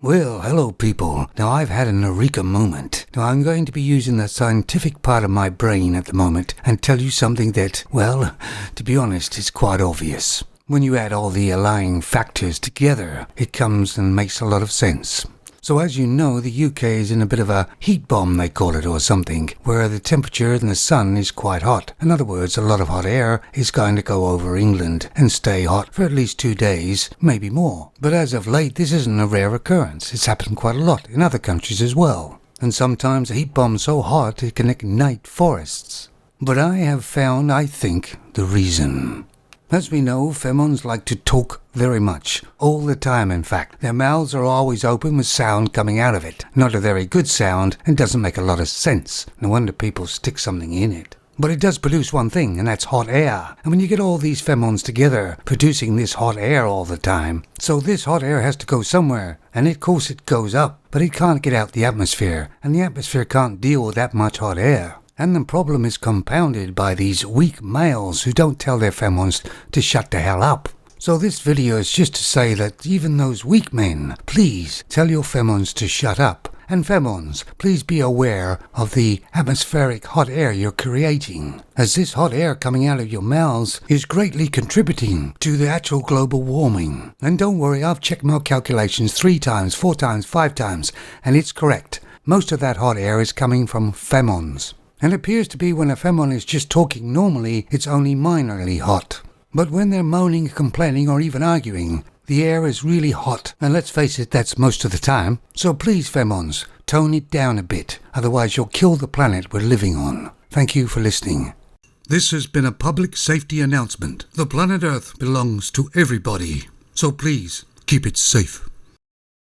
Well, hello people. Now I've had an eureka moment. Now I'm going to be using the scientific part of my brain at the moment and tell you something that, well, to be honest, is quite obvious. When you add all the aligning factors together, it comes and makes a lot of sense. So as you know, the UK is in a bit of a heat bomb, they call it, or something, where the temperature in the sun is quite hot. In other words, a lot of hot air is going to go over England and stay hot for at least 2 days, maybe more. But as of late, this isn't a rare occurrence. It's happened quite a lot in other countries as well. And sometimes a heat bomb's so hot it can ignite forests. But I have found, I think, the reason. As we know, Femons like to talk very much, all the time in fact. Their mouths are always open with sound coming out of it. Not a very good sound and doesn't make a lot of sense. No wonder people stick something in it. But it does produce one thing, and that's hot air. And when you get all these Femons together, producing this hot air all the time, so this hot air has to go somewhere. And of course it goes up, but it can't get out the atmosphere. And the atmosphere can't deal with that much hot air. And the problem is compounded by these weak males who don't tell their Femons to shut the hell up. So this video is just to say that even those weak men, please tell your Femons to shut up. And Femons, please be aware of the atmospheric hot air you're creating, as this hot air coming out of your mouths is greatly contributing to the actual global warming. And don't worry, I've checked my calculations 3 times, 4 times, 5 times, and it's correct. Most of that hot air is coming from Femons. And it appears to be when a Femon is just talking normally, it's only minorly hot. But when they're moaning, complaining, or even arguing, the air is really hot. And let's face it, that's most of the time. So please, Femons, tone it down a bit. Otherwise you'll kill the planet we're living on. Thank you for listening. This has been a public safety announcement. The planet Earth belongs to everybody. So please, keep it safe.